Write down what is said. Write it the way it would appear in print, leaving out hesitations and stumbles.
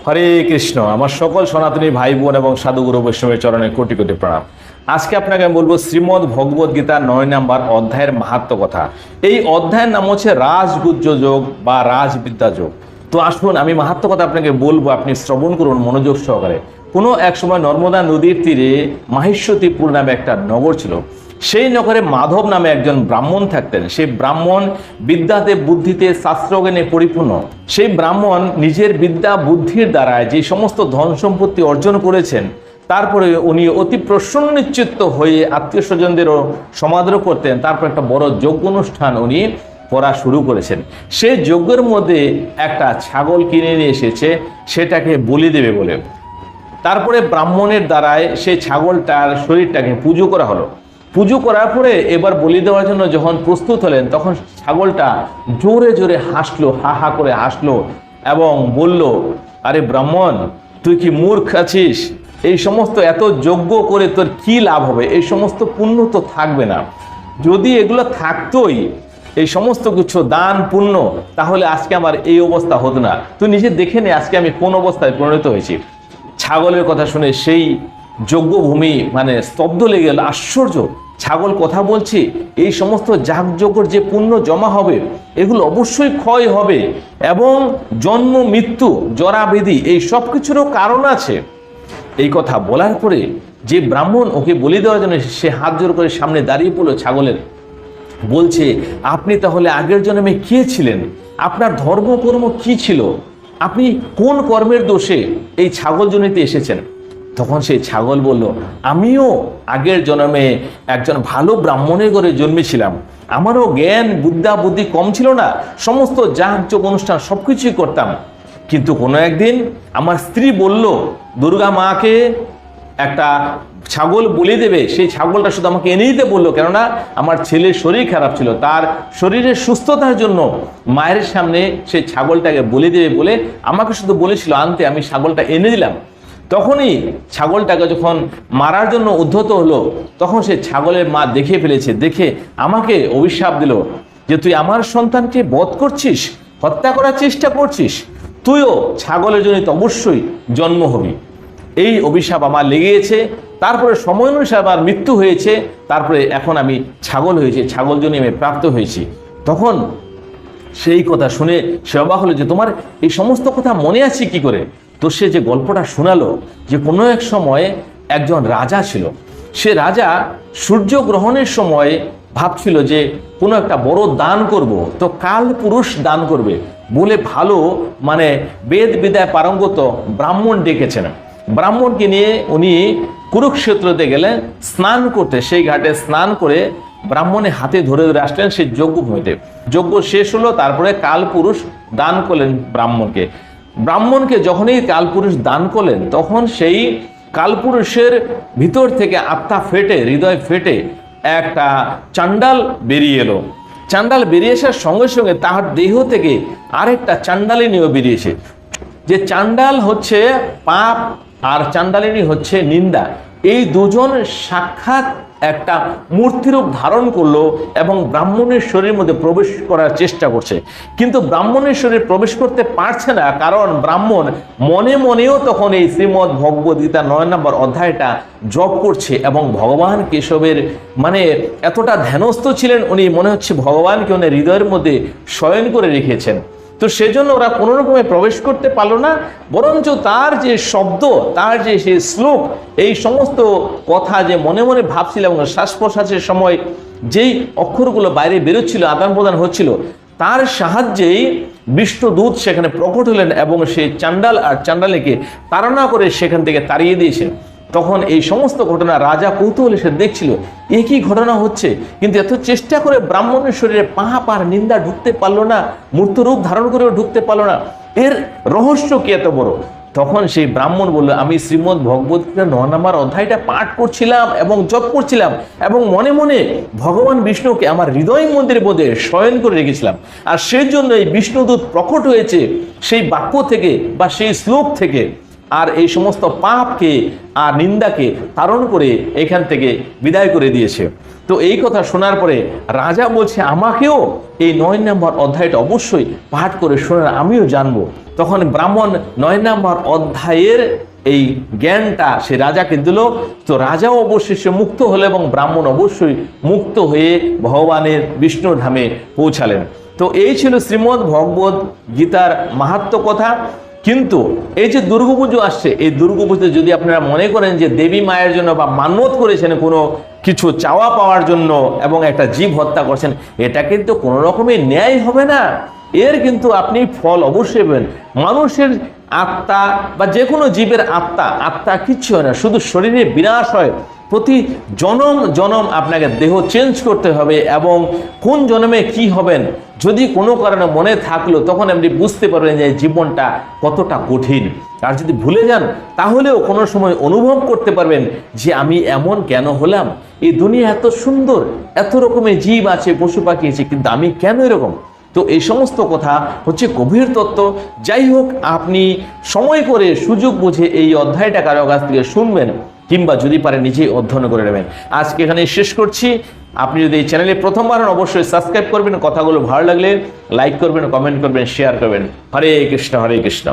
হরে কৃষ্ণ। আমার সকল সনাতনী ভাই বোন এবং সাধুগুরু বৈষ্ণবের চরণে কোটি কোটি প্রণাম। আজকে আপনাকে আমি বলবো শ্রীমদ্ ভগবদ গীতার ৯ নম্বর অধ্যায়ের মাহাত্ম্য কথা। এই অধ্যায়ের নাম হচ্ছে রাজগুহ্য যোগ বা রাজবিদ্যা যোগ। তো আসুন আমি মাহাত্ম্য কথা আপনাকে বলবো, আপনি শ্রবণ করুন মনোযোগ সহকারে। কোনো এক সময় নর্মদা নদীর তীরে মাহিষ্যতিপুর নামে একটা নগর ছিল। সেই নগরে মাধব নামে একজন ব্রাহ্মণ থাকতেন। সেই ব্রাহ্মণ বিদ্যাতে বুদ্ধিতে শাস্ত্রজ্ঞানে পরিপূর্ণ। সেই ব্রাহ্মণ নিজের বিদ্যা বুদ্ধির দ্বারা যে সমস্ত ধন সম্পত্তি অর্জন করেছেন, তারপরে উনি অতি প্রসন্নচিত্ত হয়ে আত্মীয় স্বজনদেরও সমাদর করতেন। তারপর একটা বড় যজ্ঞ অনুষ্ঠান উনি করা শুরু করেছেন। সেই যজ্ঞের মধ্যে একটা ছাগল কিনে নিয়ে এসেছে, সেটাকে বলি দেবে বলে। তারপরে ব্রাহ্মণের দ্বারায় সেই ছাগলটার শরীরটাকে পুজো করা হলো। পুজো করার পরে এবার বলি দেওয়ার জন্য যখন প্রস্তুত হলেন, তখন ছাগলটা জোরে জোরে হাসলো, হা হা করে হাসলো এবং বলল, আরে ব্রাহ্মণ, তুই কি মূর্খ আছিস? এই সমস্ত এত যজ্ঞ করে তোর কি লাভ হবে? এই সমস্ত পুণ্য তো থাকবে না। যদি এগুলো থাকতোই, এই সমস্ত কিছু দান পুণ্য, তাহলে আজকে আমার এই অবস্থা হতো না। তুই নিজে দেখে নে আজকে আমি কোন অবস্থায় পরিণত হয়েছি। ছাগলের কথা শুনে সেই যজ্ঞভূমি স্তব্ধ লেগে গেল। আশ্চর্য, ছাগল কথা বলছে, এই সমস্ত যাগযজ্ঞর যে পুণ্য জমা হবে, এগুলো অবশ্যই ক্ষয় হবে এবং জন্ম মৃত্যু জরাবেদি এই সব কিছুরও কারণ আছে। এই কথা বলার পরে যে ব্রাহ্মণ ওকে বলি দেওয়ার জন্য সে হাত জোর করে সামনে দাঁড়িয়ে পড়লো ছাগলের, বলছে, আপনি তাহলে আগের জন্মে কে ছিলেন? আপনার ধর্মকর্ম কি ছিল? আপনি কোন কর্মের দোষে এই ছাগল জনিতে এসেছেন? তখন সেই ছাগল বলল, আমিও আগের জন্মে একজন ভালো ব্রাহ্মণের ঘরে জন্মেছিলাম। আমারও জ্ঞান বুদ্ধা বুদ্ধি কম ছিল না, সমস্ত যাগযজ্ঞ অনুষ্ঠান সবকিছুই করতাম। কিন্তু কোনো একদিন আমার স্ত্রী বলল, দুর্গা মাকে একটা ছাগল বলি দেবে। সেই ছাগলটা শুধু আমাকে এনে দিতে বললো, কেননা আমার ছেলের শরীর খারাপ ছিল। তার শরীরের সুস্থতার জন্য মায়ের সামনে সেই ছাগলটাকে বলি দেবে বলে আমাকে শুধু বলেছিল আনতে। আমি ছাগলটা এনে দিলাম। তখনই ছাগলটাকে যখন মারার জন্য উদ্ধত হলো, তখন সে ছাগলের মা দেখে ফেলেছে। দেখে আমাকে অভিশাপ দিল যে, তুই আমার সন্তানকে বধ করছিস, হত্যা করার চেষ্টা করছিস, তুইও ছাগলের জন্য অবশ্যই জন্ম হবি। এই অভিশাপ আমার লেগেছে। তারপরে সময় অনুসারে আমার মৃত্যু হয়েছে। তারপরে এখন আমি ছাগল হয়েছি, ছাগল জন্য আমি প্রাপ্ত হয়েছি। তখন সেই কথা শুনে সে অবাক হলো যে, তোমার এই সমস্ত কথা মনে আছে কি করে? তো সে যে গল্পটা শোনালো, যে কোনো এক সময় একজন রাজা ছিল। সে রাজা সূর্যগ্রহণের সময় ভাবছিল যে কোনো একটা বড় দান করব, তো কাল পুরুষ দান করবে বলে ভালো বেদ বিদ্যায় পারঙ্গত ব্রাহ্মণ ডেকেছেন। ব্রাহ্মণকে নিয়ে উনি কুরুক্ষেত্রতে গেলেন স্নান করতে। সেই ঘাটে স্নান করে ব্রাহ্মণের হাতে ধরে ধরে আসলেন সেই যজ্ঞভূমিতে। যজ্ঞ শেষ হলো, তারপরে কালপুরুষ দান করলেন ব্রাহ্মণকে। ব্রাহ্মণকে যখনই কালপুরুষ দান করলেন, তখন সেই কালপুরুষের ভিতর থেকে আত্মা ফেটে, হৃদয় ফেটে একটা চাণ্ডাল বেরিয়ে এলো। চাণ্ডাল বেরিয়ে আসার সঙ্গে সঙ্গে তার দেহ থেকে আরেকটা চাণ্ডালিনীও বেরিয়েছে। যে চাণ্ডাল হচ্ছে পাপ আর চাণ্ডালিনী হচ্ছে নিন্দা। এই দুজন সাক্ষাৎ একটা মূর্তিরূপ ধারণ করলো এবং ব্রাহ্মণের শরীরের মধ্যে প্রবেশ করার চেষ্টা করছে। কিন্তু ব্রাহ্মণের শরীরে প্রবেশ করতে পারছে না, কারণ ব্রাহ্মণ মনে মনেও তখন এই শ্রীমদ্ ভগবদ গীতা ৯ নম্বর অধ্যায়টা জপ করছে এবং ভগবান কেশবের এতটা ধ্যানস্থ ছিলেন, উনি মনে হচ্ছে ভগবানকে উনি হৃদয়ের মধ্যে শয়ন করে রেখেছেন। তো সেজন্য ওরা কোনো রকমে প্রবেশ করতে পারলো না, বরঞ্চ তার যে শব্দ, তার যে সেই শ্লোক, এই সমস্ত কথা যে মনে মনে ভাবছিল এবং শ্বাস প্রশ্বাসের সময় যেই অক্ষরগুলো বাইরে বেরোচ্ছিল, আদান প্রদান হচ্ছিল, তার সাহায্যেই বিষ্ণুদূত সেখানে প্রকট হলেন এবং সেই চাণ্ডাল আর চাণ্ডালীকে তাড়না করে সেখান থেকে তাড়িয়ে দিয়েছেন। তখন এই সমস্ত ঘটনা রাজা কৌতূহলে সে দেখছিল, একই ঘটনা হচ্ছে, কিন্তু এত চেষ্টা করে ব্রাহ্মণের শরীরে পাপ আর নিন্দা ঢুকতে পারলো না, মূর্তরূপ ধারণ করেও ঢুকতে পারলো না। এর রহস্য কি এত বড়? তখন সেই ব্রাহ্মণ বলল, আমি শ্রীমদ্ ভগবদ গীতা ৯ নম্বর অধ্যায়টা পাঠ করছিলাম এবং জপ করছিলাম এবং মনে মনে ভগবান বিষ্ণুকে আমার হৃদয় মন্দিরের মধ্যে শয়ন করে রেখেছিলাম। আর সেই জন্য এই বিষ্ণুদূত প্রকট হয়েছে সেই বাক্য থেকে বা সেই শ্লোক থেকে। আর এই সমস্ত পাপকে আর নিন্দাকে তাড়ন করে এখান থেকে বিদায় করে দিয়েছে। তো এই কথা শোনার পরে রাজা বলছে আমাকেও এই 9 নম্বর অধ্যায়টা অবশ্যই পাঠ করে শোনার, আমিও জানবো। তখন ব্রাহ্মণ 9 নম্বর অধ্যায়ের এই জ্ঞানটা সে রাজাকে দিল। তো রাজাও অবশ্যই সে মুক্ত হলো এবং ব্রাহ্মণ অবশ্যই মুক্ত হয়ে ভগবানের বিষ্ণুর ধামে পৌঁছালেন। তো এই ছিল শ্রীমদ্ ভগবদ গীতার মাহাত্ম্য কথা। কিন্তু এই যে দুর্গাপুজো আসছে, এই দুর্গাপুজোতে যদি আপনারা মনে করেন যে দেবী মায়ের জন্য বা মান্যত করেছেন কোনো কিছু চাওয়া পাওয়ার জন্য এবং একটা জীব হত্যা করছেন, এটা কিন্তু কোনো রকমের ন্যায় হবে না। এর কিন্তু আপনি ফল অবশ্যই পাবেন। মানুষের আত্মা বা যে কোনো জীবের আত্মা কিচ্ছু হয় না, শুধু শরীরে বিনাশ হয়। প্রতি জনম জনম আপনাকে দেহ চেঞ্জ করতে হবে এবং কোন জন্মে কি হবেন যদি কোনো কারণে মনে থাকলো, তখন আপনি বুঝতে পারবেন যে জীবনটা কতটা কঠিন। আর যদি ভুলে যান তাহলেও কোনো সময় অনুভব করতে পারবেন যে আমি এমন কেন হলাম, এই দুনিয়া এত সুন্দর, এত রকমের জীব আছে, পশু পাখি আছে, কিন্তু আমি কেন এরকম। তো এই সমস্ত কথা হচ্ছে গভীর তত্ত্ব। যাই হোক, আপনি সময় করে সুযোগ বুঝে এই অধ্যায়টা কারো কাছ থেকে শুনবেন, কিংবা যদি পারে নিজেই অধ্যয়ন করে নেবেন। আজকে এখানে শেষ করছি। আপনি যদি এই চ্যানেলে প্রথমবার হন অবশ্যই সাবস্ক্রাইব করবেন, কথাগুলো ভালো লাগলে লাইক করবেন, কমেন্ট করবেন, শেয়ার করবেন। হরে কৃষ্ণ, হরে কৃষ্ণ।